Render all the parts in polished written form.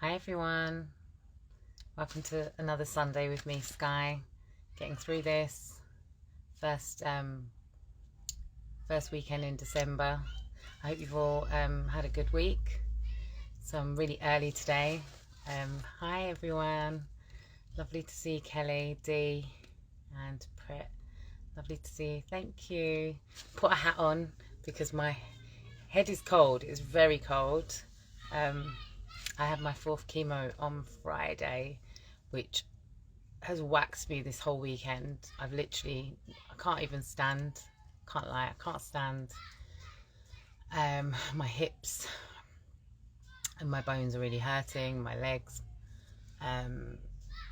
Hi everyone, welcome to another Sunday with me, Skye. Getting through this first weekend in December. I hope you've all had a good week. So I'm really early today. Hi everyone, lovely to see Kelly, Dee and Pret. Lovely to see you. Thank you. Put a hat on because my head is cold. It's very cold. I had my 4th chemo on Friday, which has waxed me this whole weekend. I can't even stand. Can't lie, I can't stand. My hips and my bones are really hurting, my legs.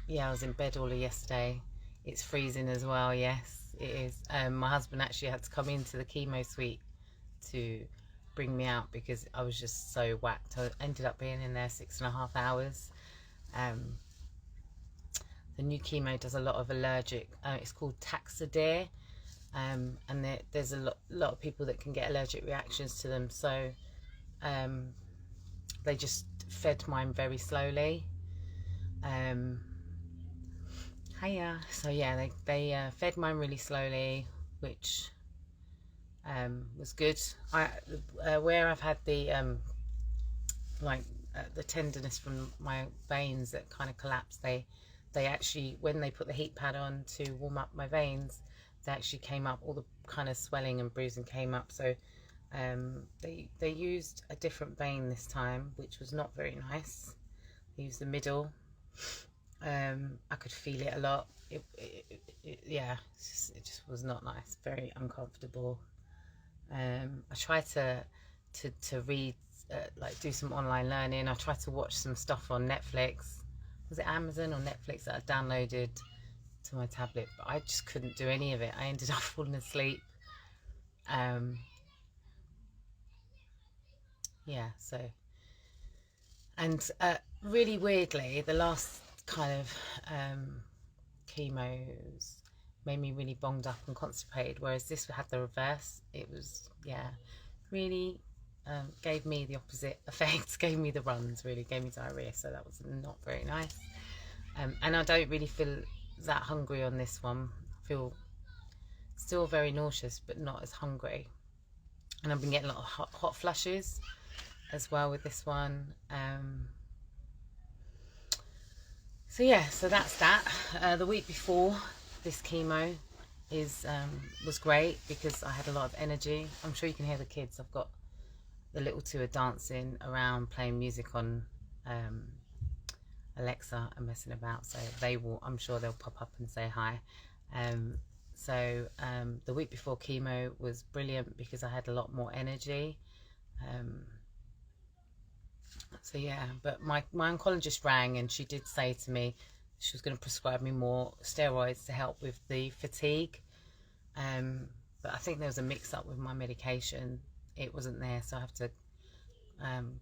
Yeah, I was in bed all of yesterday. It's freezing as well, yes, it is. My husband actually had to come into the chemo suite to bring me out because I was just so whacked. I ended up being in there 6.5 hours. The new chemo does a lot of allergic, it's called Taxotere, and there's a lot of people that can get allergic reactions to them, so they just fed mine very slowly. Hiya. So yeah, they fed mine really slowly, which was good. Where I've had the the tenderness from my veins that kind of collapsed, they actually, when they put the heat pad on to warm up my veins, they actually came up, all the kind of swelling and bruising came up. So they used a different vein this time, which was not very nice. They used the middle. I could feel it a lot. Yeah, it just was not nice, very uncomfortable. I tried to read, like do some online learning. I tried to watch some stuff on Netflix. Was it Amazon or Netflix that I downloaded to my tablet? But I just couldn't do any of it. I ended up falling asleep. Yeah, so. And really weirdly, the last kind of chemos made me really bonged up and constipated, whereas this had the reverse. It was, yeah, really gave me the opposite effect, gave me the runs, really gave me diarrhea, so that was not very nice. And I don't really feel that hungry on this one. I feel still very nauseous but not as hungry, and I've been getting a lot of hot flushes as well with this one. So yeah, so that's that. The week before this chemo was great because I had a lot of energy. I'm sure you can hear the kids. I've got the little two are dancing around, playing music on Alexa and messing about. So I'm sure they'll pop up and say hi. The week before chemo was brilliant because I had a lot more energy. So yeah, but my oncologist rang and she did say to me she was going to prescribe me more steroids to help with the fatigue. But I think there was a mix-up with my medication. It wasn't there, so I have to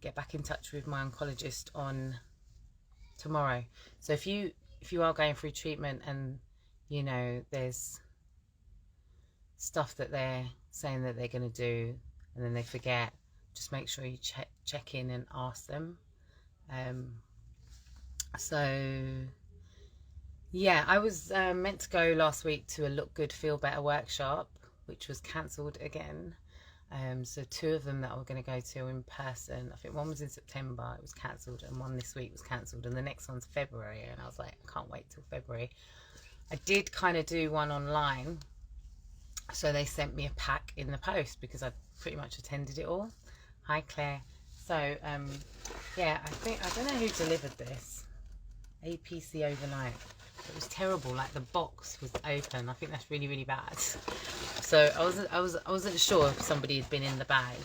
get back in touch with my oncologist on tomorrow. So if you are going through treatment and you know there's stuff that they're saying that they're going to do and then they forget, just make sure you check in and ask them. So yeah, I was meant to go last week to a Look Good Feel Better workshop, which was cancelled again. So 2 of them that I was going to go to in person, I think one was in September, it was cancelled, and one this week was cancelled, and the next one's February, and I was like, I can't wait till February. I did kind of do one online, so they sent me a pack in the post because I pretty much attended it all. Hi Claire. So yeah, I don't know who delivered this. APC overnight. It was terrible. Like the box was open. I think that's really, really bad. So I wasn't sure if somebody had been in the bag.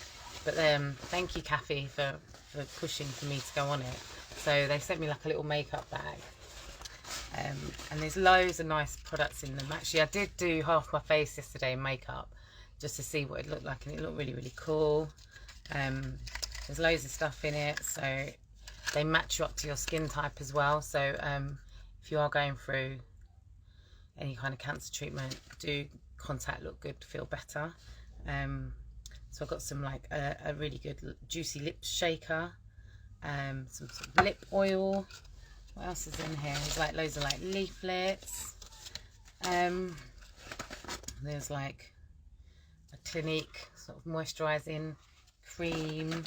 But thank you, Kathy, for pushing for me to go on it. So they sent me like a little makeup bag. And there's loads of nice products in them. Actually, I did do half my face yesterday in makeup just to see what it looked like, and it looked really, really cool. There's loads of stuff in it, so they match you up to your skin type as well. So if you are going through any kind of cancer treatment, do contact Look Good Feel Better. So I've got some like a really good juicy lip shaker, some sort of lip oil. What else is in here? There's like loads of like leaflets. There's like a Clinique sort of moisturising cream.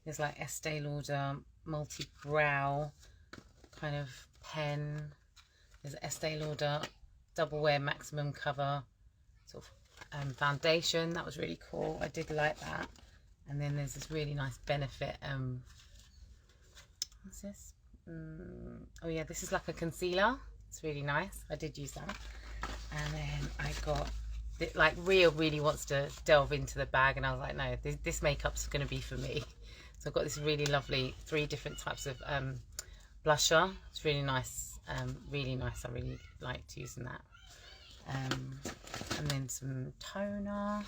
There's like Estee Lauder multi-brow kind of pen. There's Estee Lauder double wear maximum cover sort of foundation. That was really cool. I did like that. And then there's this really nice Benefit. What's this? Oh yeah, this is like a concealer. It's really nice. I did use that. And then I got, like, Ria really wants to delve into the bag, and I was like, no, this makeup's going to be for me. So I've got this really lovely 3 different types of blusher. It's really nice. Really nice. I really liked using that. And then some toner.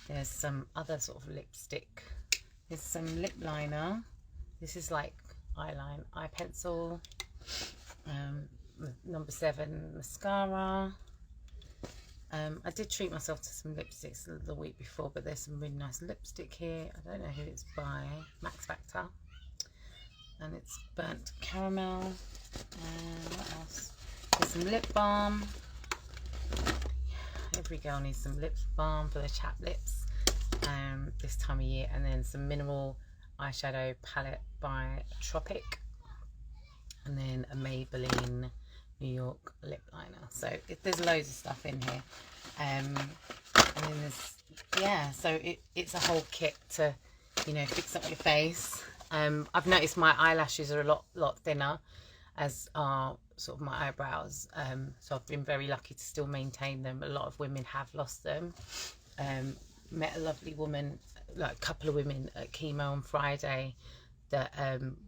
There's some other sort of lipstick. There's some lip liner. This is like eyeline, eye pencil. Number 7 mascara. I did treat myself to some lipsticks the week before, but there's some really nice lipstick here. I don't know who it's by. Max Factor. And it's burnt caramel. And what else? There's some lip balm. Every girl needs some lip balm for the chapped lips this time of year. And then some minimal eyeshadow palette by Tropic. And then a Maybelline New York lip liner. So there's loads of stuff in here. And then there's, yeah, so it's a whole kit to, you know, fix up your face. I've noticed my eyelashes are a lot thinner, as are sort of my eyebrows. So I've been very lucky to still maintain them. A lot of women have lost them. Met a lovely woman, like a couple of women at Chemo on Friday, that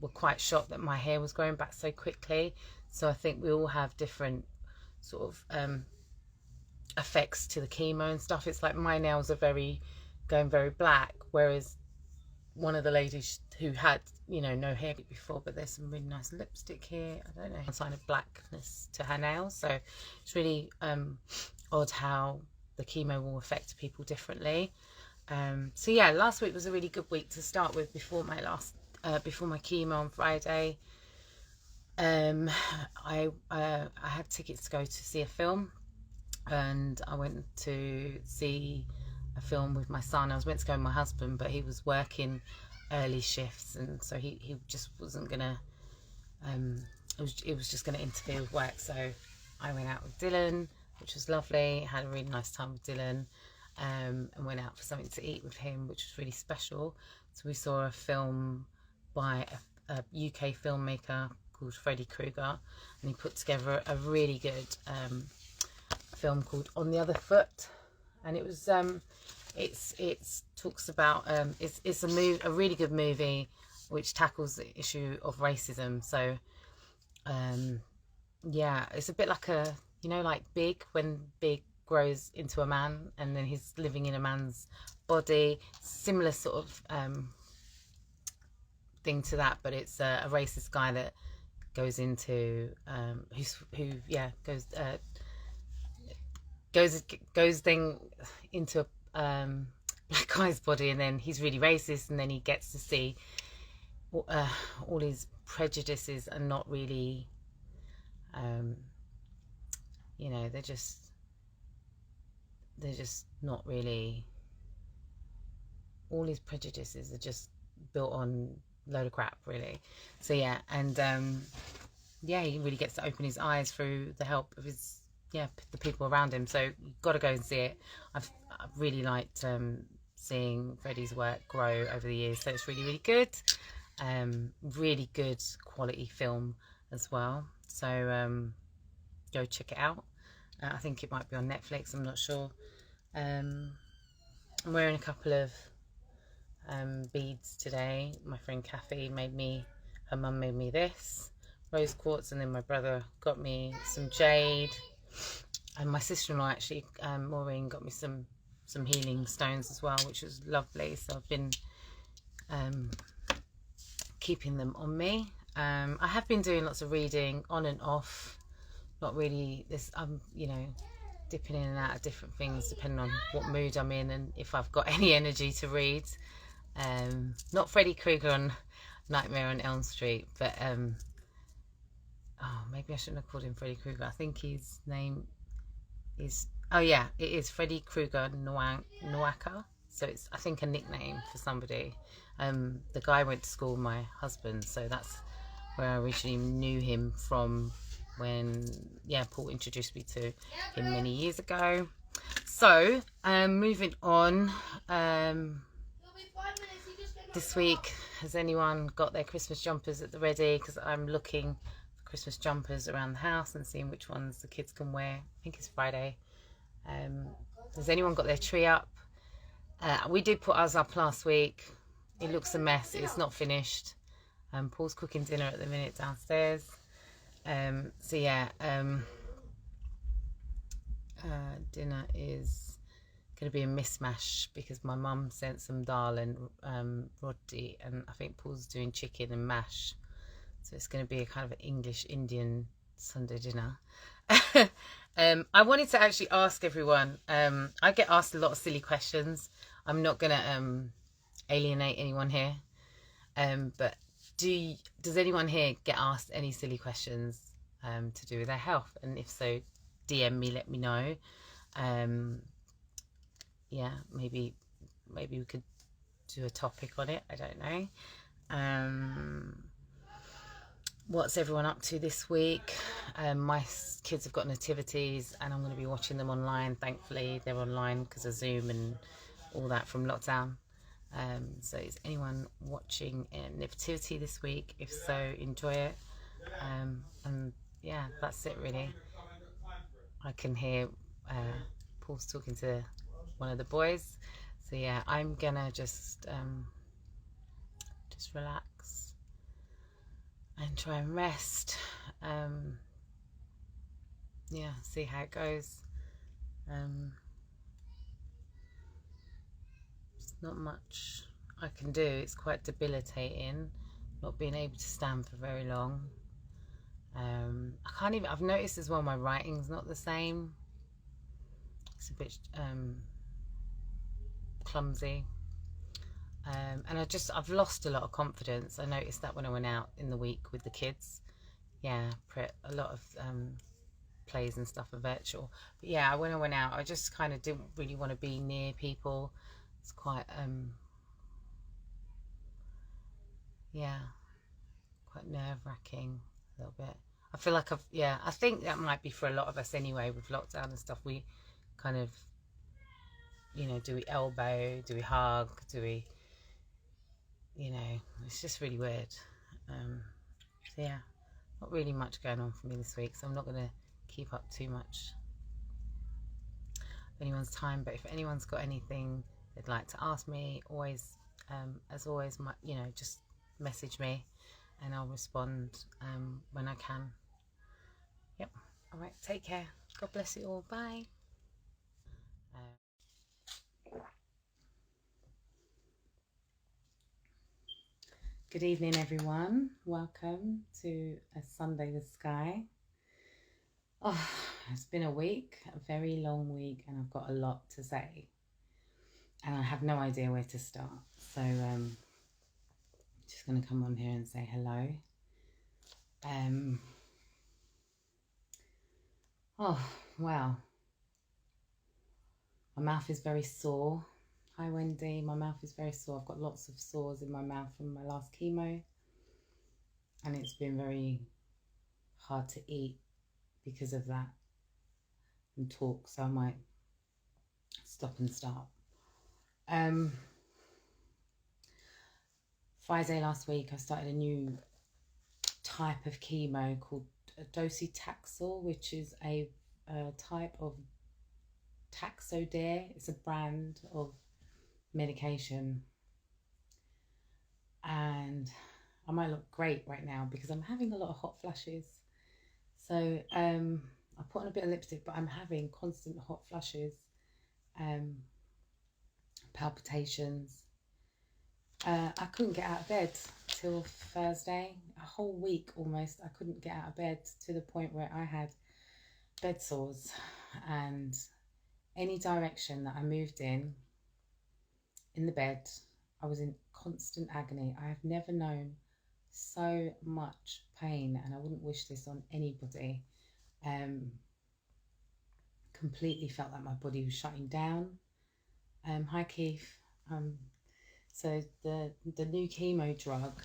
were quite shocked that my hair was growing back so quickly. So I think we all have different sort of effects to the chemo and stuff. It's like my nails are going very black, whereas one of the ladies who had, you know, no hair before, but there's some really nice lipstick here. I don't know, a sign of blackness to her nails. So it's really odd how the chemo will affect people differently. So yeah, last week was a really good week to start with before my chemo on Friday. I had tickets to go to see a film, and I went to see a film with my son. I was meant to go with my husband, but he was working early shifts, and so he just wasn't gonna it was just gonna interfere with work. So I went out with Dylan, which was lovely. Had a really nice time with Dylan, and went out for something to eat with him, which was really special. So we saw a film by a UK filmmaker called Freddy Krueger, and he put together a really good film called On the Other Foot, and it was it's talks about it's a really good movie which tackles the issue of racism. So yeah, it's a bit like a, you know, like Big, when Big grows into a man and then he's living in a man's body. Similar sort of thing to that, but it's a racist guy that goes into goes then into black guy's body, and then he's really racist, and then he gets to see all his prejudices are not really you know, they're just not really, all his prejudices are just built on a load of crap, really. So yeah, and yeah, he really gets to open his eyes through the help of his, yeah, the people around him. So you've got to go and see it. I've really liked seeing Freddie's work grow over the years, so it's really good. Really good quality film as well, so go check it out. I think it might be on Netflix, I'm not sure. I'm wearing a couple of beads today. My friend Kathy her mum made me this rose quartz, and then my brother got me some jade, and my sister-in-law actually, Maureen, got me some healing stones as well, which was lovely. So I've been keeping them on me. I have been doing lots of reading on and off, not really this, you know, dipping in and out of different things depending on what mood I'm in and if I've got any energy to read. Not Freddy Krueger on Nightmare on Elm Street, but oh, maybe I shouldn't have called him Freddy Krueger. I think his name is, oh yeah, it is Freddy Krueger Nwaka. So it's, I think, a nickname for somebody. The guy went to school with my husband, so that's where I originally knew him from, when, yeah, Paul introduced me to him many years ago. So, moving on, this week, has anyone got their Christmas jumpers at the ready? Because I'm looking for Christmas jumpers around the house and seeing which ones the kids can wear. I think it's Friday. Has anyone got their tree up? We did put ours up last week. It looks a mess. It's not finished. Paul's cooking dinner at the minute downstairs. So yeah, dinner is going to be a mismatch because my mum sent some dal and roti, and I think Paul's doing chicken and mash. So it's going to be a kind of an English Indian Sunday dinner. I wanted to actually ask everyone, I get asked a lot of silly questions. I'm not going to alienate anyone here, but does anyone here get asked any silly questions to do with their health? And if so, DM me, let me know. Yeah, maybe we could do a topic on it. I don't know. What's everyone up to this week? My kids have got nativities, and I'm going to be watching them online. Thankfully, they're online because of Zoom and all that from lockdown. So is anyone watching a nativity this week? If so, enjoy it. And yeah, that's it really. I can hear Paul's talking to one of the boys. So yeah, I'm gonna just relax and try and rest. Yeah, see how it goes. There's not much I can do. It's quite debilitating not being able to stand for very long. I can't even, I've noticed as well my writing's not the same. It's a bit clumsy. And I've lost a lot of confidence. I noticed that when I went out in the week with the kids. Yeah, a lot of plays and stuff are virtual. But yeah, when I went out, I just kind of didn't really want to be near people. It's quite, yeah, quite nerve-wracking a little bit. I feel like I think that might be for a lot of us anyway with lockdown and stuff. We kind of, you know, do we elbow, do we hug, do we, you know, it's just really weird. So yeah, not really much going on for me this week, so I'm not going to keep up too much anyone's time. But if anyone's got anything they'd like to ask me, always, as always, you know, just message me and I'll respond when I can. Yep. All right, take care. God bless you all. Bye. Good evening, everyone. Welcome to a Sunday with Skye. Oh, it's been a week, a very long week, and I've got a lot to say. And I have no idea where to start. So I'm just going to come on here and say hello. Oh, wow. My mouth is very sore. Hi, Wendy. My mouth is very sore. I've got lots of sores in my mouth from my last chemo. And it's been very hard to eat because of that and talk. So I might stop and start. Friday last week, I started a new type of chemo called docetaxel, which is a type of Taxotere. It's a brand of medication, and I might look great right now because I'm having a lot of hot flashes. So I put on a bit of lipstick, but I'm having constant hot flashes, palpitations. I couldn't get out of bed till Thursday. A whole week almost I couldn't get out of bed, to the point where I had bed sores, and any direction that I moved in the bed, I was in constant agony. I have never known so much pain, and I wouldn't wish this on anybody. Completely felt like my body was shutting down. Hi Keith. So the new chemo drug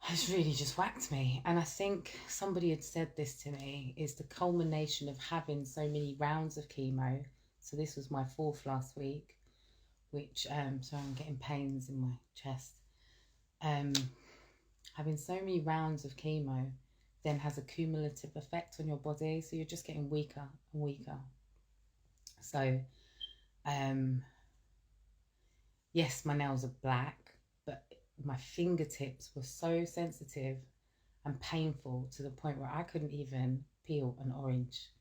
has really just whacked me, and I think somebody had said this to me, is the culmination of having so many rounds of chemo. So this was my 4th last week, which so I'm getting pains in my chest. Having so many rounds of chemo then has a cumulative effect on your body, so you're just getting weaker and weaker. So yes, my nails are black, but my fingertips were so sensitive and painful to the point where I couldn't even peel an orange,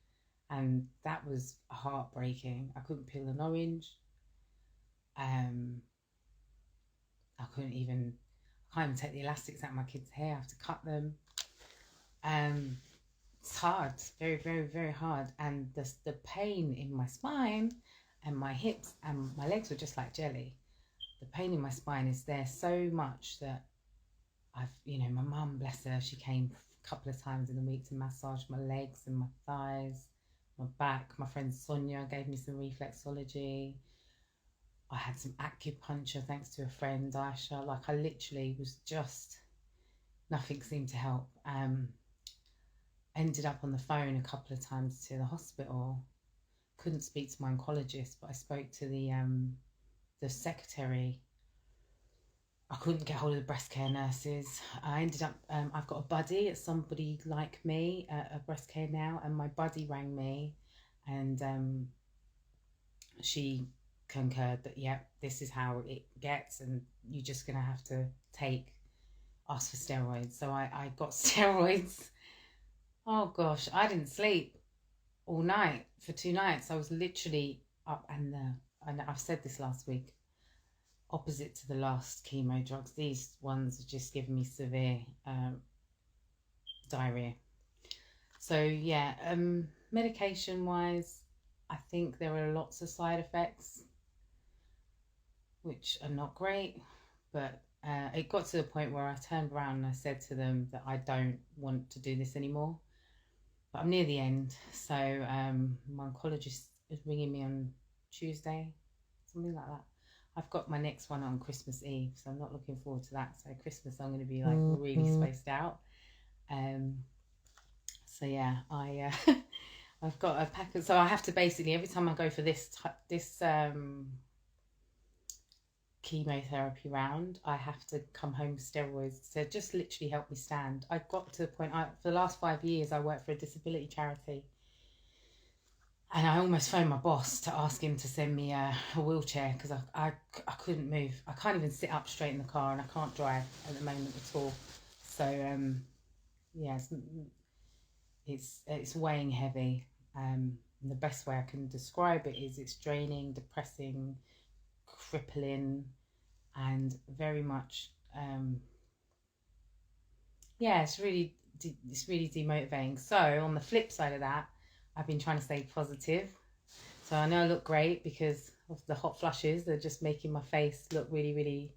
and that was heartbreaking. I couldn't peel an orange. I can't even take the elastics out of my kids' hair. I have to cut them. It's hard, very, very, very hard. And the pain in my spine and my hips and my legs were just like jelly. The pain in my spine is there so much that my mum, bless her, she came a couple of times in the week to massage my legs and my thighs, my back. My friend Sonia gave me some reflexology. I had some acupuncture thanks to a friend, Aisha. Like, I literally was just, nothing seemed to help. Ended up on the phone a couple of times to the hospital. Couldn't speak to my oncologist, but I spoke to the secretary. I couldn't get hold of the breast care nurses. I ended up, I've got a buddy, it's somebody like me, a breast care now, and my buddy rang me, and she concurred that, this is how it gets, and you're just going to have to ask for steroids. So I got steroids. Oh gosh, I didn't sleep all night for 2 nights. I was literally up, and I've said this last week, opposite to the last chemo drugs, these ones are just giving me severe diarrhea. So medication wise, I think there are lots of side effects which are not great, but it got to the point where I turned around and I said to them that I don't want to do this anymore. But I'm near the end, so my oncologist is ringing me on Tuesday, something like that. I've got my next one on Christmas Eve, so I'm not looking forward to that. So Christmas, I'm going to be like really spaced out. So yeah, I've got a pack. So I have to basically, every time I go for this chemotherapy round, I have to come home with steroids to just literally help me stand. I got to the point, for the last 5 years, I worked for a disability charity. And I almost phoned my boss to ask him to send me a wheelchair, because I couldn't move. I can't even sit up straight in the car, and I can't drive at the moment at all. So it's weighing heavy. And the best way I can describe it is it's draining, depressing, crippling, and very much it's really demotivating. So on the flip side of that, I've been trying to stay positive. So I know I look great because of the hot flushes. They're just making my face look really, really,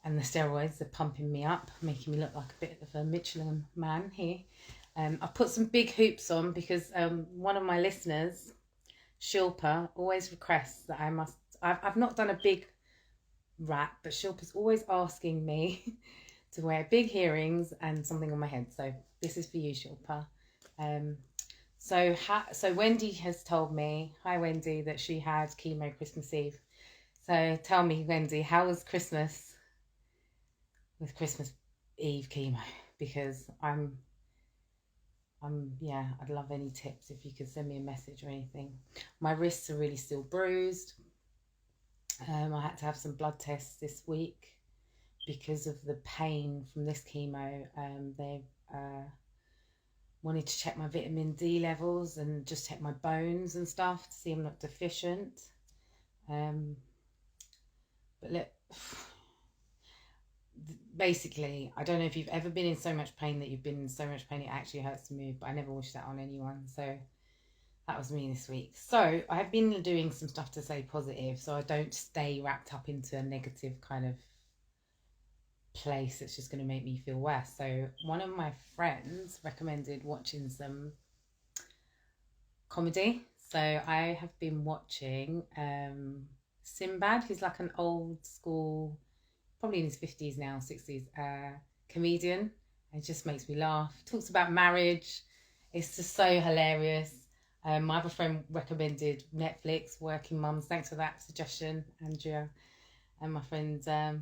and the steroids are pumping me up, making me look like a bit of a Michelin man here. I put some big hoops on because one of my listeners, Shilpa, always requests that I've not done a big wrap, but Shilpa's always asking me to wear big earrings and something on my head. So this is for you, Shilpa. So Wendy has told me, hi Wendy, that she had chemo Christmas Eve. So tell me, Wendy, how was Christmas with Christmas Eve chemo? Because I'd love any tips if you could send me a message or anything. My wrists are really still bruised. I had to have some blood tests this week because of the pain from this chemo. They wanted to check my vitamin D levels and just check my bones and stuff to see I'm not deficient. But look, basically, I don't know if you've ever been in so much pain that you've been in so much pain it actually hurts to move, but I never wish that on anyone. So that was me this week. So I've been doing some stuff to stay positive, so I don't stay wrapped up into a negative kind of place that's just going to make me feel worse. So one of my friends recommended watching some comedy. So I have been watching Sinbad. He's like an old school, probably in his 50s now, 60s, comedian. It just makes me laugh. Talks about marriage. It's just so hilarious. My other friend recommended Netflix, Working Mums. Thanks for that suggestion, Andrea. And my friends, they're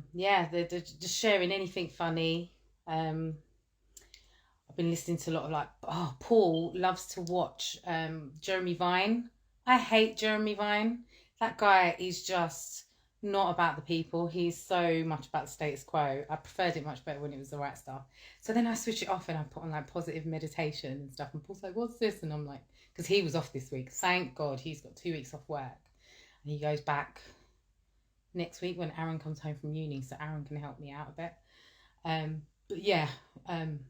just sharing anything funny. I've been listening to a lot of Paul loves to watch Jeremy Vine. I hate Jeremy Vine. That guy is just not about the people. He's so much about the status quo. I preferred it much better when it was the right stuff. So then I switch it off and I put on like positive meditation and stuff. And Paul's like, what's this? And I'm like, because he was off this week. Thank God he's got 2 weeks off work. And he goes back next week when Aaron comes home from uni. So Aaron can help me out a bit. But yeah, I'm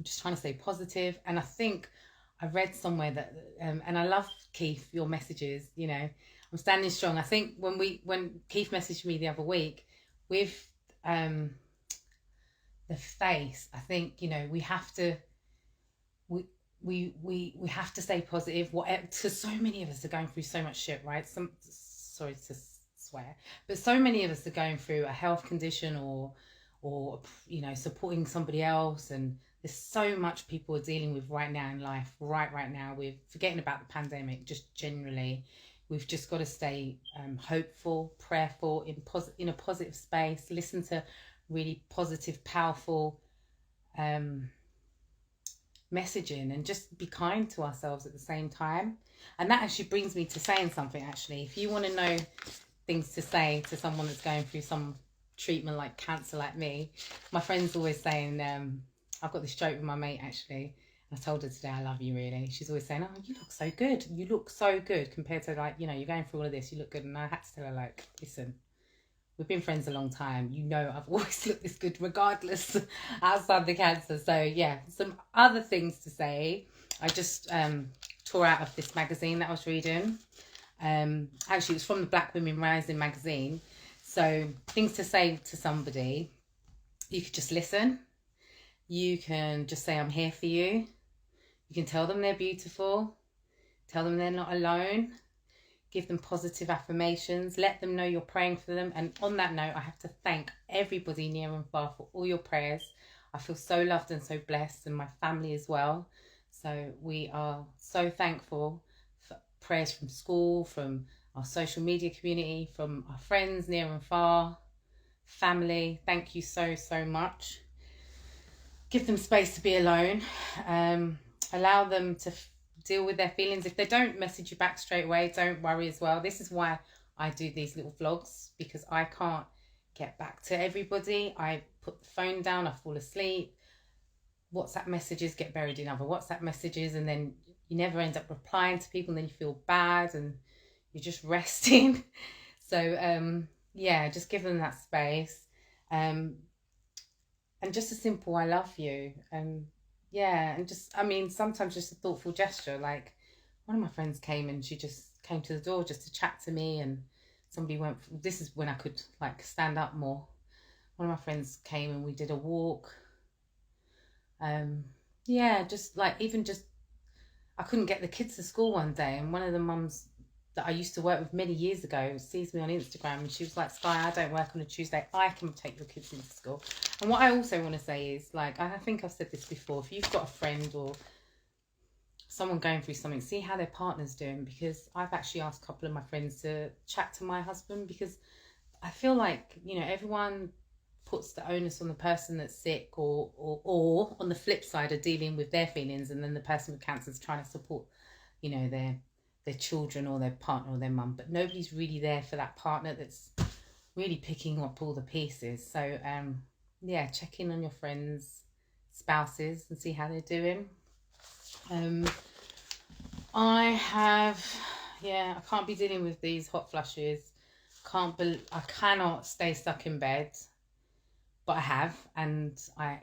just trying to stay positive. And I think I read somewhere that, and I love, Keith, your messages, you know, I'm standing strong. I think when Keith messaged me the other week with the face, I think, you know, we have to stay positive. Because so many of us are going through so much shit, right? Sorry to swear, but so many of us are going through a health condition or you know, supporting somebody else, and there's so much people are dealing with right now in life, right now. We're forgetting about the pandemic, just generally. We've just got to stay hopeful, prayerful, in a positive space, listen to really positive, powerful messaging, and just be kind to ourselves at the same time. And that actually brings me to saying something, actually. If you want to know things to say to someone that's going through some treatment like cancer like me, my friend's always saying, I've got this joke with my mate, actually. I told her today, I love you, really. She's always saying, oh, you look so good. You look so good compared to, like, you know, you're going through all of this. You look good. And I had to tell her, like, listen, we've been friends a long time. You know, I've always looked this good regardless outside the cancer. So, yeah, some other things to say. I just tore out of this magazine that I was reading. Actually, it was from the Black Women Rising magazine. So, things to say to somebody. You could just listen. You can just say, I'm here for you. You can tell them they're beautiful. Tell them they're not alone. Give them positive affirmations. Let them know you're praying for them. And on that note, I have to thank everybody near and far for all your prayers. I feel so loved and so blessed, and my family as well. So we are so thankful for prayers from school, from our social media community, from our friends near and far, family. Thank you so, so much. Give them space to be alone. Allow them to deal with their feelings. If they don't message you back straight away, don't worry as well. This is why I do these little vlogs, because I can't get back to everybody. I put the phone down, I fall asleep. WhatsApp messages get buried in other WhatsApp messages, and then you never end up replying to people, and then you feel bad and you're just resting. So yeah, just give them that space. And just a simple I love you. Yeah, and just, I mean, sometimes just a thoughtful gesture. Like, one of my friends came and she just came to the door just to chat to me, and somebody went, this is when I could, like, stand up more. One of my friends came and we did a walk. Yeah, just like, even just, I couldn't get the kids to school one day, and one of the mums that I used to work with many years ago sees me on Instagram, and she was like, Skye, I don't work on a Tuesday, I can take your kids into school. And what I also want to say is, like, I think I've said this before, if you've got a friend or someone going through something, see how their partner's doing, because I've actually asked a couple of my friends to chat to my husband, because I feel like, you know, everyone puts the onus on the person that's sick, or on the flip side are dealing with their feelings, and then the person with cancer is trying to support, you know, their children or their partner or their mum, but nobody's really there for that partner that's really picking up all the pieces. So yeah, check in on your friends' spouses and see how they're doing. I can't be dealing with these hot flushes. I cannot stay stuck in bed, but I have, and I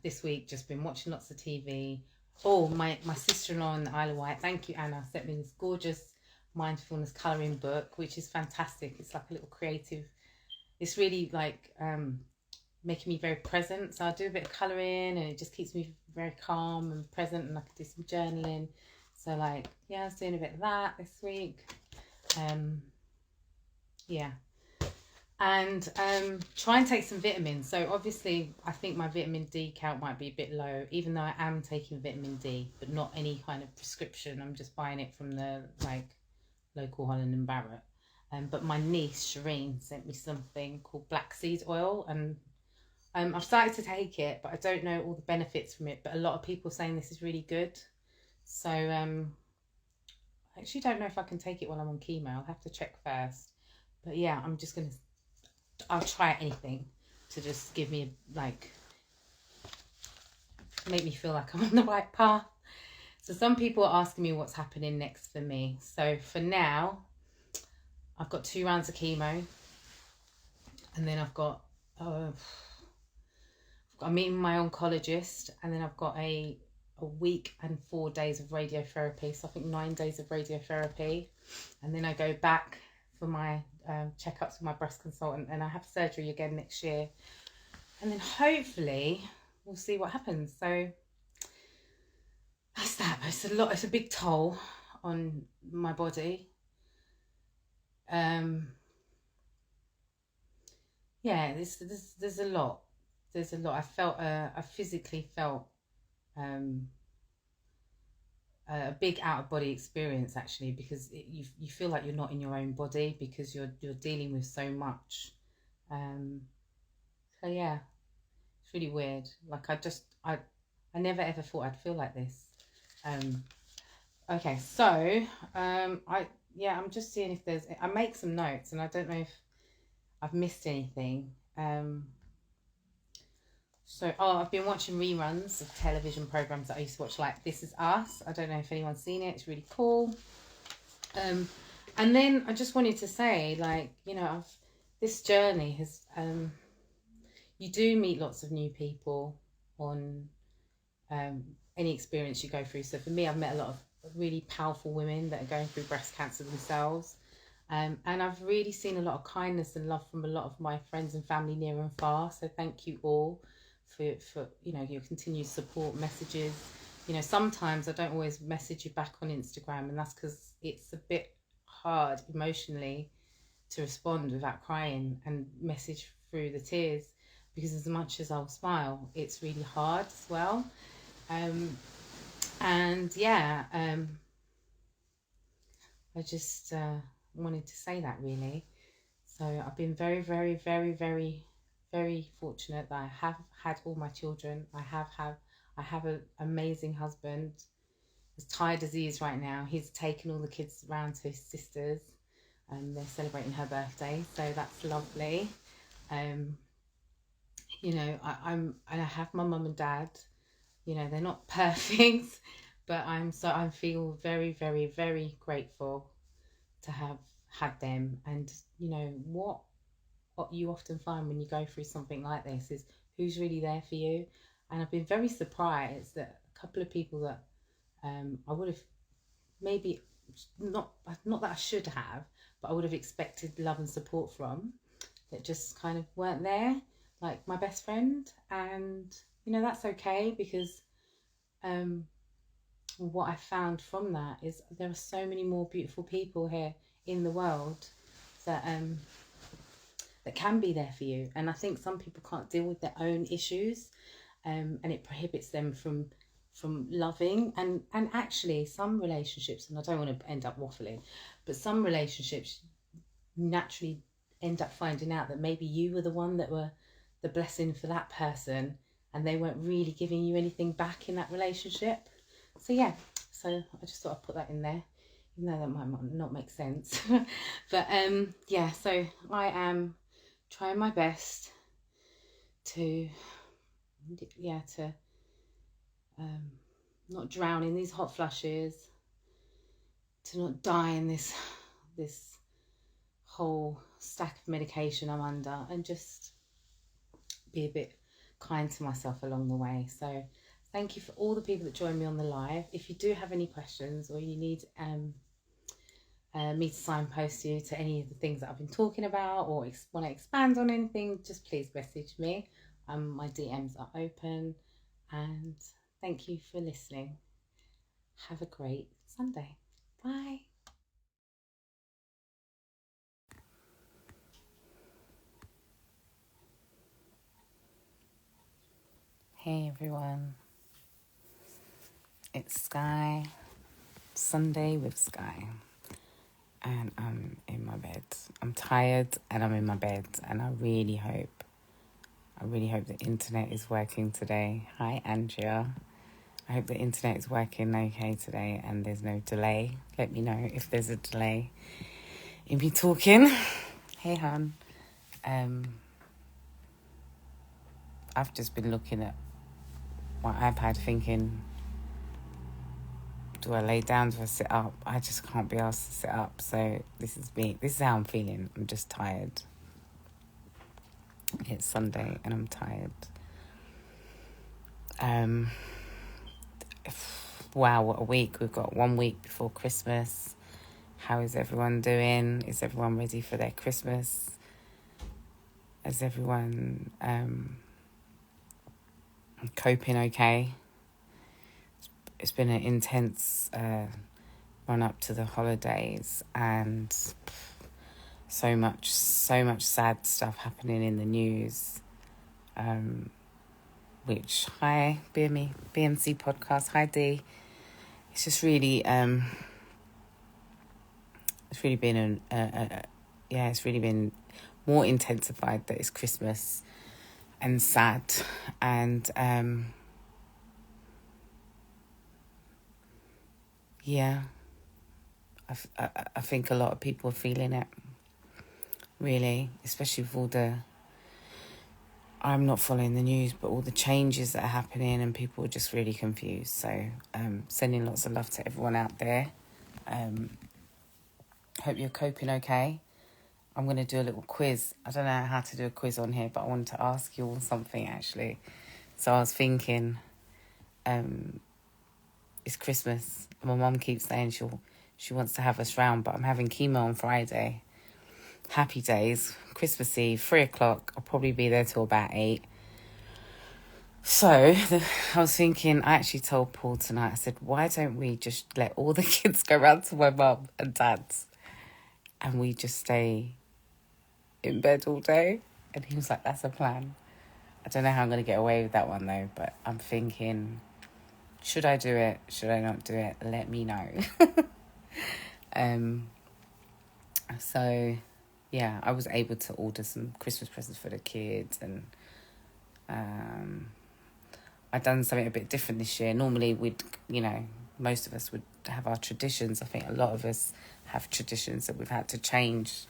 this week just been watching lots of TV. Oh, my sister-in-law in the Isle of Wight, thank you, Anna, sent me this gorgeous mindfulness colouring book, which is fantastic. It's like a little creative, it's really like making me very present. So I do a bit of colouring, and it just keeps me very calm and present, and I can do some journaling. So like, yeah, I was doing a bit of that this week. Yeah. And try and take some vitamins. So obviously I think my vitamin D count might be a bit low, even though I am taking vitamin D, but not any kind of prescription. I'm just buying it from the like local Holland and Barrett. But my niece Shireen sent me something called black seed oil, and I've started to take it, but I don't know all the benefits from it. But a lot of people are saying this is really good. So I actually don't know if I can take it while I'm on chemo. I'll have to check first. But yeah, I'll try anything to just give me like, make me feel like I'm on the right path. So some people are asking me what's happening next for me. So for now, I've got 2 rounds of chemo, and then I've got I'm meeting my oncologist, and then I've got a week and 4 days of radiotherapy. So I think 9 days of radiotherapy, and then I go back for my checkups with my breast consultant, and I have surgery again next year, and then hopefully we'll see what happens. So that's that. It's a lot. It's a big toll on my body. Yeah, there's a lot. There's a lot. I physically felt a big out of body experience, actually, because you feel like you're not in your own body, because you're dealing with so much. So yeah, it's really weird. Like I never ever thought I'd feel like this. Okay, so I'm just seeing if I make some notes, and I don't know if I've missed anything. I've been watching reruns of television programs that I used to watch, like This Is Us. I don't know if anyone's seen it. It's really cool. And then I just wanted to say, like, you know, this journey has, you do meet lots of new people on any experience you go through. So for me, I've met a lot of really powerful women that are going through breast cancer themselves. And I've really seen a lot of kindness and love from a lot of my friends and family near and far. So thank you all for you know, your continued support messages. You know, sometimes I don't always message you back on Instagram, and that's because it's a bit hard emotionally to respond without crying and message through the tears, because as much as I'll smile, it's really hard as well. I just wanted to say that, really. So I've been very, very, very, very, very fortunate that I have had all my children. I have an amazing husband. As tired as he is right now, he's taken all the kids around to his sisters, and they're celebrating her birthday, so that's lovely. You know, I have my mum and dad. You know, they're not perfect, but I feel very, very, very grateful to have had them. And you know what you often find when you go through something like this is who's really there for you. And I've been very surprised that a couple of people that I would have maybe not that I should have, but I would have expected love and support from, that just kind of weren't there, like my best friend. And you know, that's okay, because what I found from that is there are so many more beautiful people here in the world that that can be there for you. And I think some people can't deal with their own issues, and it prohibits them from loving. And actually some relationships, and I don't want to end up waffling, but some relationships naturally end up finding out that maybe you were the one that were the blessing for that person, and they weren't really giving you anything back in that relationship. So yeah, so I just thought I'd put that in there, even though that might not make sense. But yeah, so I am trying my best to not drown in these hot flushes, to not die in this whole stack of medication I'm under, and just be a bit kind to myself along the way. So thank you for all the people that joined me on the live. If you do have any questions, or you need me to signpost you to any of the things that I've been talking about, or want to expand on anything, just please message me My DMs are open, and thank you for listening. Have a great Sunday. Bye. Hey everyone, it's Skye, Sunday with Skye, and I'm in my bed. I'm tired and I'm in my bed, and I really hope the internet is working today. Hi Andrea. I hope the internet is working okay today and there's no delay. Let me know if there's a delay in me talking. Hey hon. I've just been looking at my iPad thinking, do I lay down, do I sit up? I just can't be asked to sit up. So this is me. This is how I'm feeling. I'm just tired. It's Sunday and I'm tired. Wow, what a week. We've got 1 week before Christmas. How is everyone doing? Is everyone ready for their Christmas? Is everyone coping okay? It's been an intense run up to the holidays, and so much sad stuff happening in the news. Which, hi BMC podcast, hi D. It's just really it's really been it's really been more intensified that it's Christmas and sad, and I think a lot of people are feeling it, really, especially with all the, I'm not following the news, but all the changes that are happening, and people are just really confused. So sending lots of love to everyone out there. Hope you're coping okay. I'm going to do a little quiz. I don't know how to do a quiz on here, but I wanted to ask you all something, actually. So I was thinking, it's Christmas. My mum keeps saying she wants to have us round, but I'm having chemo on Friday. Happy days. Christmas Eve, 3:00. I'll probably be there till about 8. So I was thinking, I actually told Paul tonight, I said, why don't we just let all the kids go round to my mum and dad's, and we just stay in bed all day? And he was like, that's a plan. I don't know how I'm going to get away with that one though, but I'm thinking, should I do it? Should I not do it? Let me know. So yeah, I was able to order some Christmas presents for the kids, and I've done something a bit different this year. Normally most of us would have our traditions. I think a lot of us have traditions that we've had to change.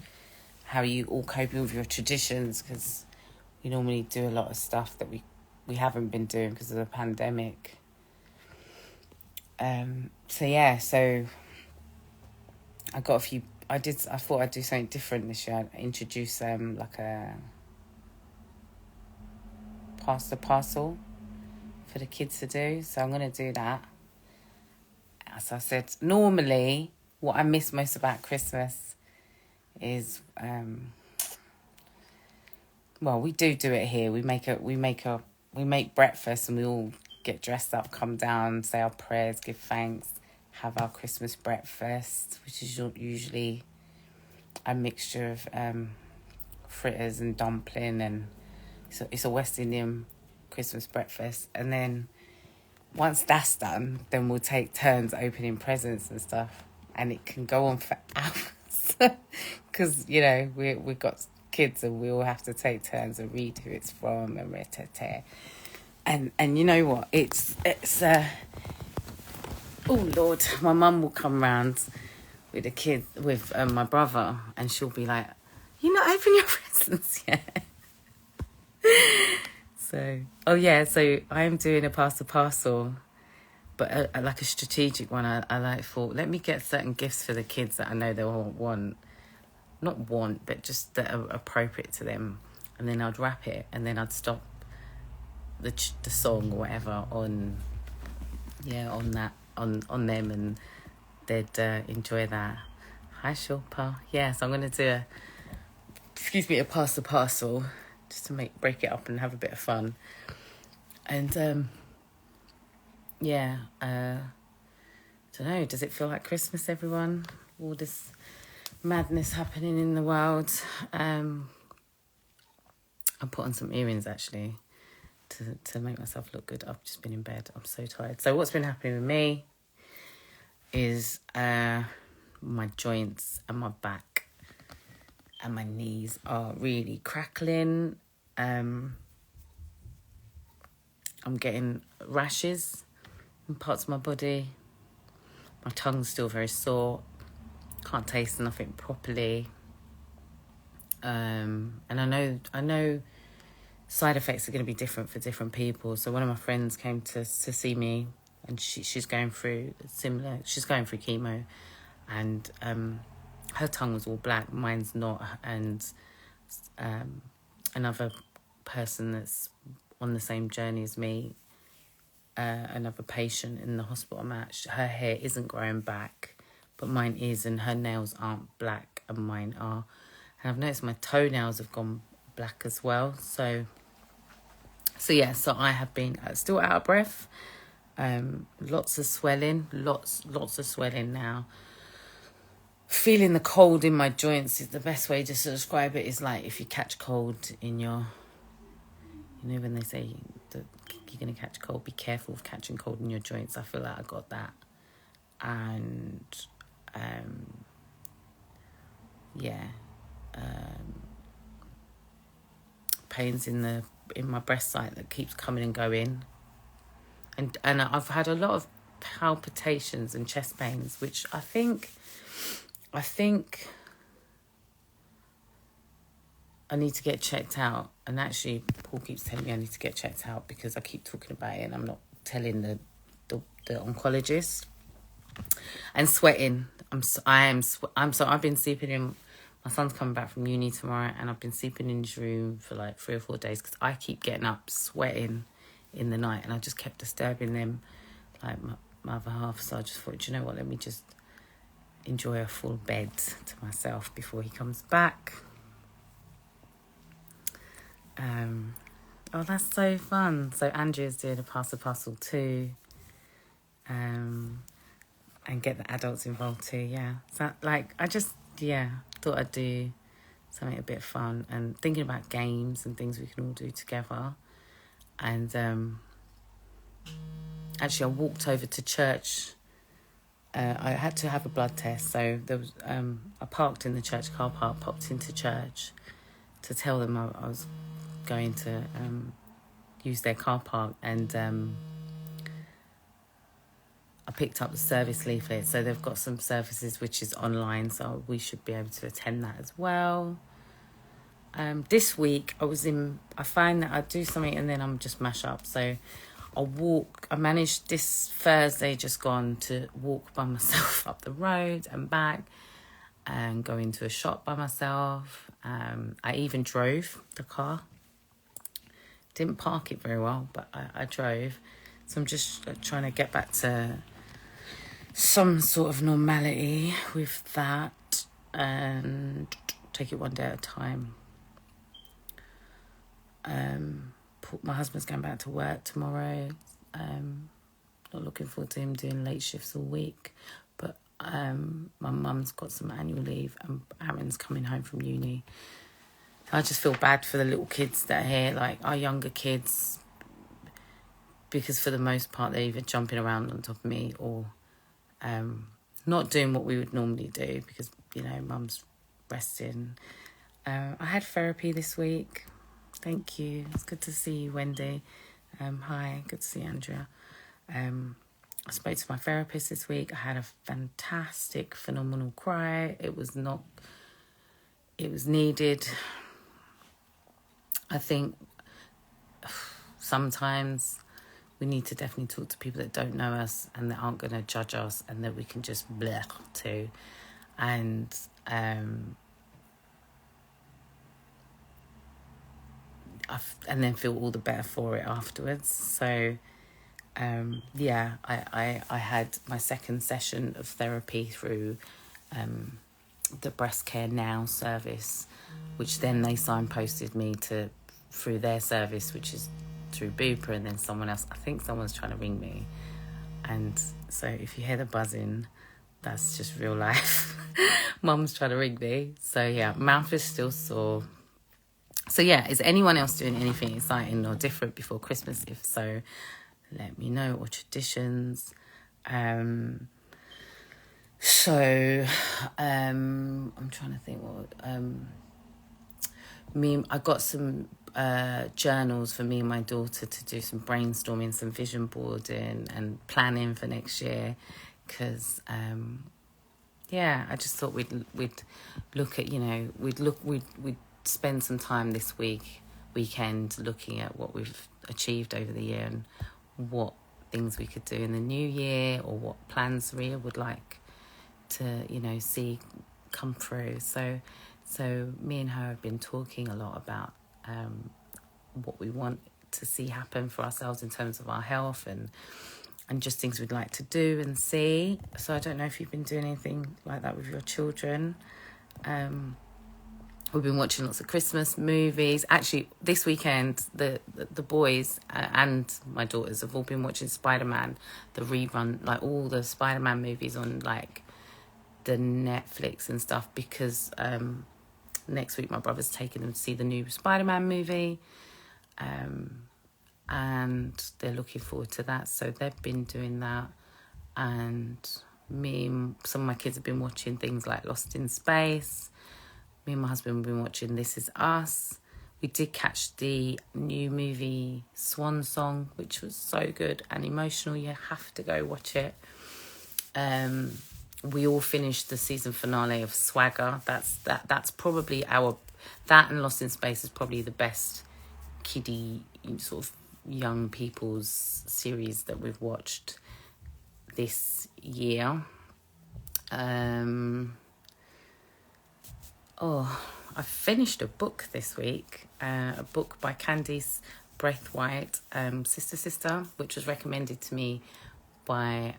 How are you all coping with your traditions? Because we normally do a lot of stuff that we haven't been doing because of the pandemic. So I got a few. I thought I'd do something different this year. I'd introduce like a pasta parcel for the kids to do. So I'm going to do that. As I said, normally what I miss most about Christmas is we do it here. We make breakfast, and we all get dressed up, come down, say our prayers, give thanks, have our Christmas breakfast, which is usually a mixture of fritters and dumpling, and so it's a West Indian Christmas breakfast. And then once that's done, then we'll take turns opening presents and stuff, and it can go on for hours because we've got kids, and we all have to take turns and read who it's from and and you know what, it's oh Lord, my mum will come round with a kid, with my brother, and she'll be like, you not open your presents yet? So I'm doing a pasta parcel, but like a strategic one. I thought, let me get certain gifts for the kids that I know they will but just that are appropriate to them, and then I'd wrap it, and then I'd stop the song or whatever on them, and they'd enjoy that. Hi Shilpa. Yes, I'm going to do a pasta parcel just to break it up and have a bit of fun. And yeah, don't know, does it feel like Christmas, everyone? All this madness happening in the world. I put on some earrings actually to make myself look good. I've just been in bed. I'm so tired. So what's been happening with me is my joints and my back and my knees are really crackling. I'm getting rashes in parts of my body. My tongue's still very sore. Can't taste nothing properly. And I know side effects are going to be different for different people. So one of my friends came to see me, and she's going through similar. She's going through chemo, and her tongue was all black. Mine's not. And another person that's on the same journey as me, another patient in the hospital I'm at, her hair isn't growing back, but mine is, and her nails aren't black and mine are. And I've noticed my toenails have gone black as well. So I have been still out of breath. Lots of swelling, lots of swelling now. Feeling the cold in my joints is the best way just to describe it. Is like if you catch cold in your, when they say that you're going to catch cold, be careful of catching cold in your joints. I feel like I got that. And pains in my breast site that keeps coming and going, and I've had a lot of palpitations and chest pains, which I think I need to get checked out. And actually Paul keeps telling me I need to get checked out because I keep talking about it and I'm not telling the oncologist. And sweating, I've been sleeping in. My son's coming back from uni tomorrow, and I've been sleeping in his room for like 3 or 4 days because I keep getting up sweating in the night, and I just kept disturbing them, like my other half. So I just thought, do you know what? Let me just enjoy a full bed to myself before he comes back. Oh, that's so fun. So Andrea's doing a pass the parcel too. And get the adults involved too, yeah. So, I just, thought I'd do something a bit fun and thinking about games and things we can all do together. And actually I walked over to church. I had to have a blood test, so there was I parked in the church car park, popped into church to tell them I was going to use their car park, and I picked up the service leaflet. So they've got some services which is online, so we should be able to attend that as well. This week I find that I do something and then I'm just mash up. So I managed this Thursday just gone to walk by myself up the road and back and go into a shop by myself. I even drove the car. Didn't park it very well, but I drove. So I'm just trying to get back to some sort of normality with that and take it one day at a time. My husband's going back to work tomorrow. Not looking forward to him doing late shifts all week, but my mum's got some annual leave and Aaron's coming home from uni. I just feel bad for the little kids that are here, like our younger kids, because for the most part they're either jumping around on top of me or not doing what we would normally do because, mum's resting. I had therapy this week. Thank you. It's good to see you, Wendy. Hi, good to see Andrea. I spoke to my therapist this week. I had a fantastic, phenomenal cry. It was needed. I think sometimes we need to definitely talk to people that don't know us and that aren't going to judge us and that we can just blech to. And and then feel all the better for it afterwards. So I had my second session of therapy through the Breast Care Now service, which then they signposted me to through their service, which is through Bupa, and then someone else. I think someone's trying to ring me. And so if you hear the buzzing, that's just real life. Mum's trying to ring me. So yeah, mouth is still sore. So yeah, is anyone else doing anything exciting or different before Christmas? If so, let me know. Or traditions. I'm trying to think what I got some journals for me and my daughter to do some brainstorming, some vision boarding and planning for next year, because I just thought we'd look at, we'd spend some time this weekend looking at what we've achieved over the year and what things we could do in the new year, or what plans Ria would like to see come through. So me and her have been talking a lot about what we want to see happen for ourselves in terms of our health and just things we'd like to do and see. So I don't know if you've been doing anything like that with your children. We've been watching lots of Christmas movies. Actually, this weekend, the boys and my daughters have all been watching Spider-Man, the rerun, like all the Spider-Man movies on like the Netflix and stuff, because next week my brother's taking them to see the new Spider-Man movie, and they're looking forward to that. So they've been doing that, and some of my kids have been watching things like Lost in Space. Me and my husband have been watching This Is Us. We did catch the new movie Swan Song, which was so good and emotional. You have to go watch it. We all finished the season finale of Swagger. That's probably that and Lost in Space is probably the best kiddie sort of young people's series that we've watched this year. I finished a book this week, a book by Candice Braithwaite, Sister, which was recommended to me by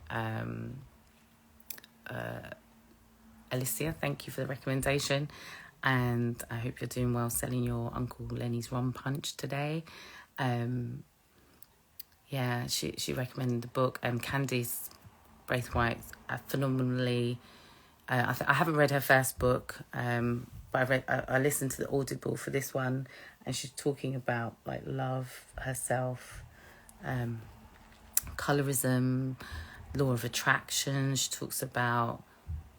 Alicia. Thank you for the recommendation, and I hope you're doing well selling your Uncle Lenny's rum punch today. She recommended the book. Candice Braithwaite, phenomenally. I haven't read her first book, but I listened to the Audible for this one, and she's talking about like love, herself, colorism, law of attraction. She talks about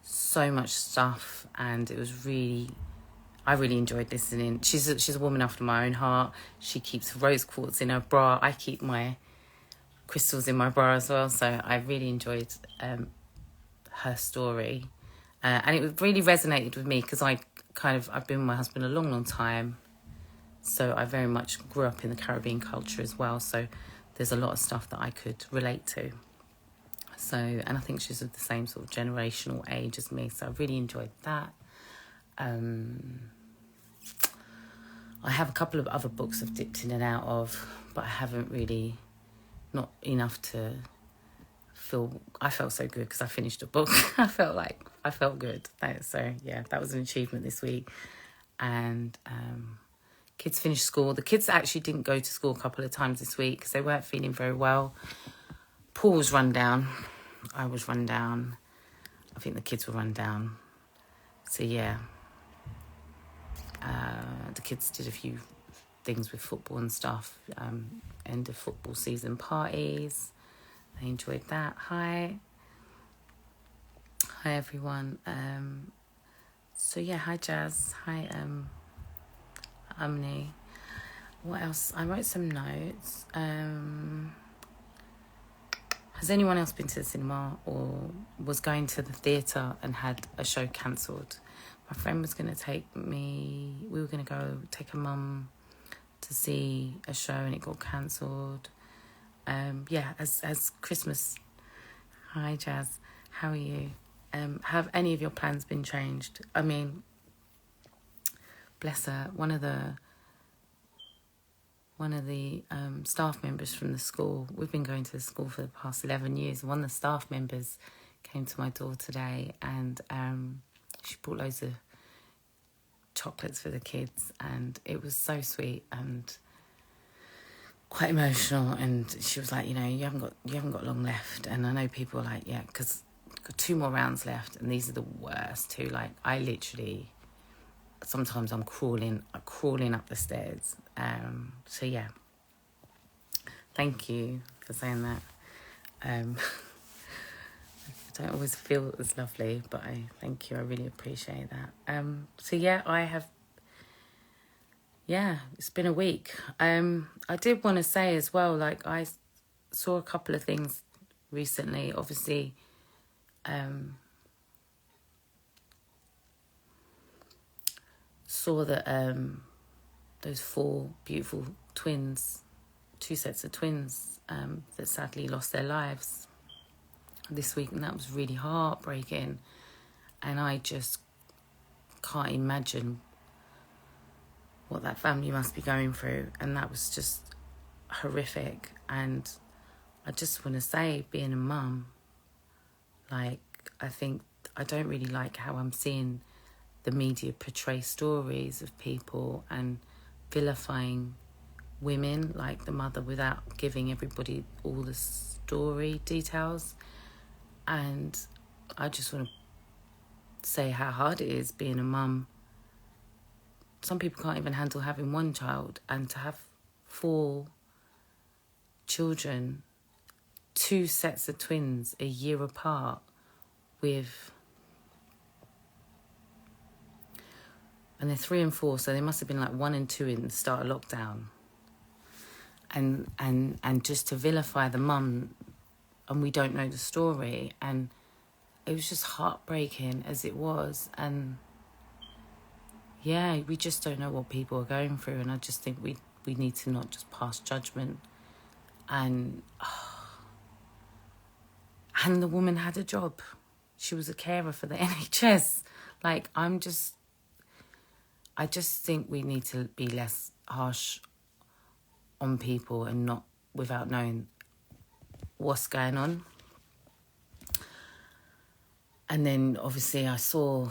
so much stuff, and it was I really enjoyed listening. She's a woman after my own heart. She keeps rose quartz in her bra. I keep my crystals in my bra as well. So I really enjoyed her story. And it really resonated with me because I've been with my husband a long, long time. So I very much grew up in the Caribbean culture as well. So there's a lot of stuff that I could relate to. So, and I think she's of the same sort of generational age as me. So I really enjoyed that. I have a couple of other books I've dipped in and out of, but I haven't really, not enough to I felt so good because I finished a book. I felt good. So yeah, that was an achievement this week. And kids finished school. The kids actually didn't go to school a couple of times this week because they weren't feeling very well. Paul was run down. I was run down. I think the kids were run down. So yeah, the kids did a few things with football and stuff. End of football season parties. I enjoyed that. Hi everyone. So yeah, hi Jazz. Hi Umni. What else? I wrote some notes. Has anyone else been to the cinema or was going to the theatre and had a show cancelled? My friend was going to take me. We were going to go take her mum to see a show and it got cancelled. As Christmas. Hi Jazz, how are you? Have any of your plans been changed? I mean, bless her, one of the staff members from the school, we've been going to the school for the past 11 years. One of the staff members came to my door today and she brought loads of chocolates for the kids and it was so sweet, and quite emotional, and she was like, you know, you haven't got long left. And I know people are like, yeah, because got 2 more rounds left, and these are the worst too. Like, I literally, sometimes I'm crawling up the stairs. So yeah, thank you for saying that. I don't always feel as lovely, but I thank you. I really appreciate that. So yeah, it's been a week. I did want to say as well, like, I saw a couple of things recently. Obviously, saw that those 4 beautiful twins, 2 sets of twins, that sadly lost their lives this week, and that was really heartbreaking. And I just can't imagine what that family must be going through, and that was just horrific. And I just want to say, being a mum, like, I don't really like how I'm seeing the media portray stories of people and vilifying women like the mother without giving everybody all the story details. And I just want to say how hard it is being a mum. Some people can't even handle having 1 child, and to have 4 children, 2 sets of twins a year apart, and they're 3 and 4, so they must have been like 1 and 2 in the start of lockdown. And just to vilify the mum, and we don't know the story, and it was just heartbreaking as it was. And yeah, we just don't know what people are going through, and I just think we need to not just pass judgment. And the woman had a job. She was a carer for the NHS. Like, I just think we need to be less harsh on people, and not without knowing what's going on. And then obviously I saw,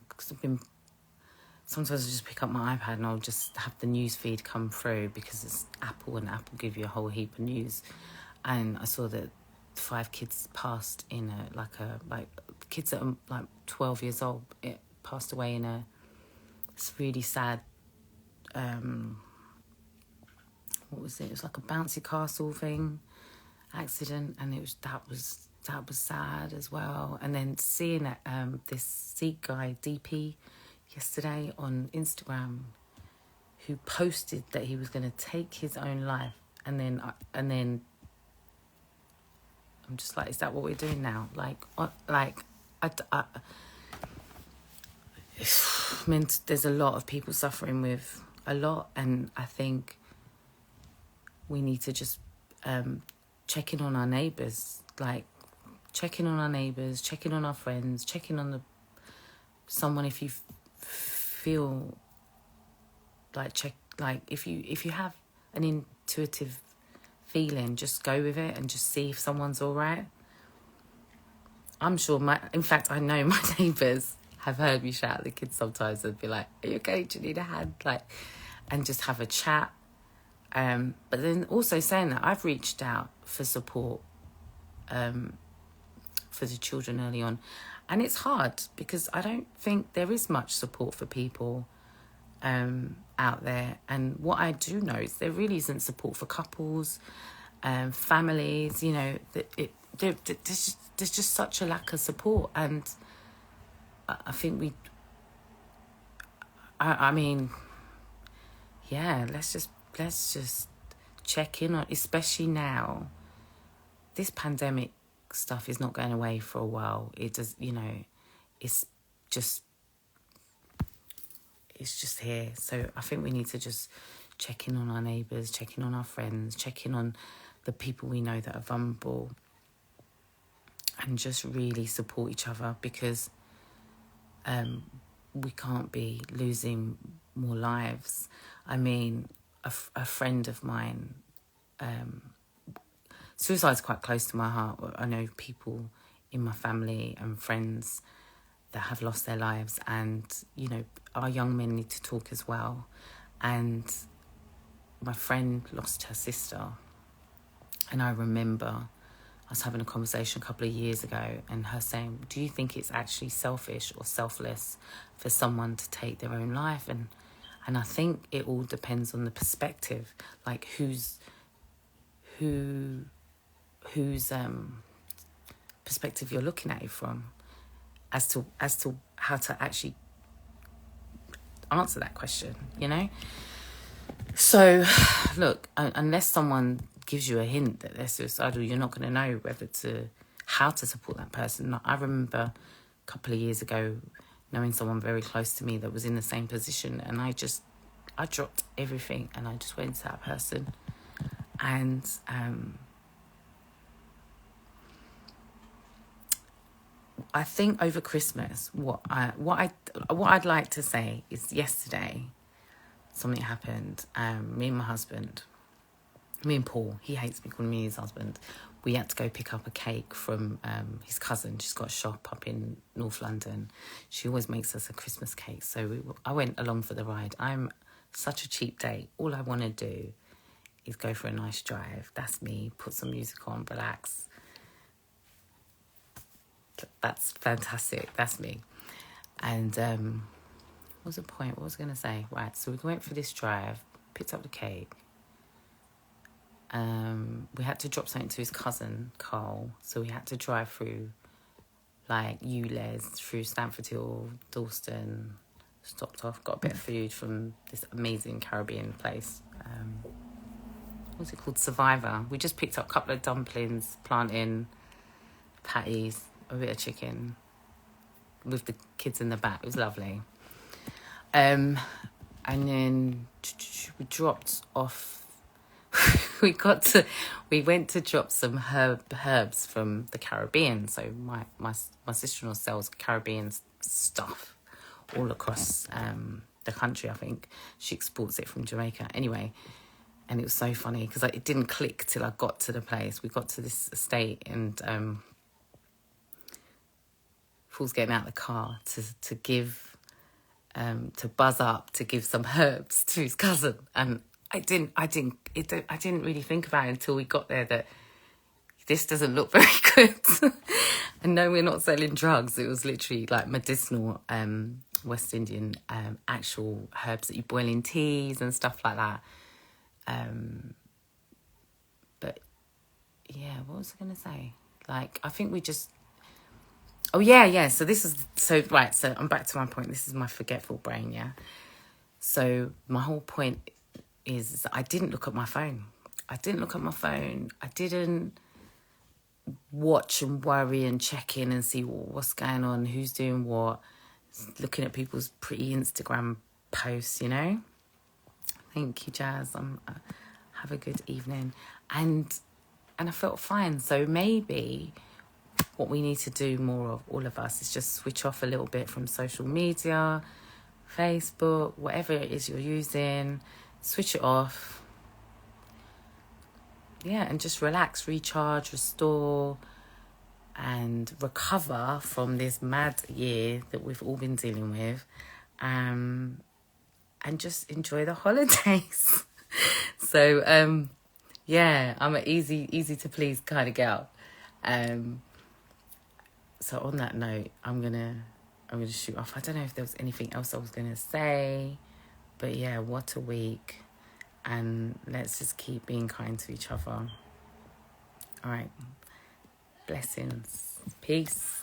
because sometimes I just pick up my iPad and I'll just have the news feed come through, because it's Apple, and Apple give you a whole heap of news. And I saw that 5 kids passed in kids that are like 12 years old, it passed away in it's really sad, what was it? It was like a bouncy castle thing, accident, and that was sad as well. And then seeing that this Sikh guy, DP, yesterday on Instagram, who posted that he was going to take his own life, and then I'm just like, is that what we're doing now? I mean, there's a lot of people suffering with a lot, and I think we need to just check in on our neighbours, check in on our friends, check in on someone if you feel if you have an intuitive feeling, just go with it and just see if someone's all right. I'm sure in fact, I know my neighbours have heard me shout at the kids sometimes and be like, are you okay? Do you need a hand? And just have a chat. But then also saying that, I've reached out for support for the children early on. And it's hard, because I don't think there is much support for people out there. And what I do know is there really isn't support for couples, families, you know, there's just such a lack of support. And I think I mean, yeah, let's just check in on, especially now, this pandemic stuff is not going away for a while. It does, you know, it's just here. So I think we need to just check in on our neighbours, check in on our friends, check in on the people we know that are vulnerable, and just really support each other, because we can't be losing more lives. I mean, a friend of mine, suicide's quite close to my heart. I know people in my family and friends that have lost their lives, and, you know, our young men need to talk as well. And my friend lost her sister, and I remember I was having a conversation a couple of years ago, and her saying, do you think it's actually selfish or selfless for someone to take their own life? And I think it all depends on the perspective, like whose perspective you're looking at it from, as to how to actually answer that question, you know? So, look, unless someone gives you a hint that they're suicidal, you're not going to know how to support that person. I remember a couple of years ago knowing someone very close to me that was in the same position, and I dropped everything and I just went to that person. And I think over Christmas, what I'd like to say is, yesterday something happened. Me and my husband, me and Paul, he hates me calling me his husband, we had to go pick up a cake from his cousin. She's got a shop up in North London. She always makes us a Christmas cake. So I went along for the ride. I'm such a cheap date. All I want to do is go for a nice drive. That's me. Put some music on, relax. That's fantastic. That's me. And what was the point? What was I going to say? Right, so we went for this drive, picked up the cake. We had to drop something to his cousin, Carl. So we had to drive through, like, ULEZ, through Stamford Hill, Dalston, stopped off, got a bit of food from this amazing Caribbean place. What's it called? Survivor. We just picked up a couple of dumplings, plantain, patties, a bit of chicken with the kids in the back. It was lovely. And then we dropped off. we went to drop some herbs from the Caribbean. So my sister-in-law sells Caribbean stuff all across the country. I think she exports it from Jamaica. Anyway, and it was so funny because it didn't click till I got to the place. We got to this estate, and Paul's getting out of the car to give to buzz up to give some herbs to his cousin, and I didn't really think about it until we got there that this doesn't look very good. And no, we're not selling drugs. It was literally like medicinal West Indian actual herbs that you boil in teas and stuff like that. But yeah, what was I going to say? Like, I think we just... Oh, yeah. So so I'm back to my point. This is my forgetful brain, yeah? So my whole point is I didn't look at my phone. I didn't watch and worry and check in and see what's going on, who's doing what, looking at people's pretty Instagram posts, you know? Thank you, Jazz. Have a good evening. And I felt fine. So maybe what we need to do more of, all of us, is just switch off a little bit from social media, Facebook, whatever it is you're using, switch it off. Yeah, and just relax, recharge, restore, and recover from this mad year that we've all been dealing with. And just enjoy the holidays. So, yeah, I'm an easy to please kind of girl. So on that note, I'm gonna shoot off. I don't know if there was anything else I was gonna say, but yeah, what a week. And let's just keep being kind to each other. All right. Blessings. Peace.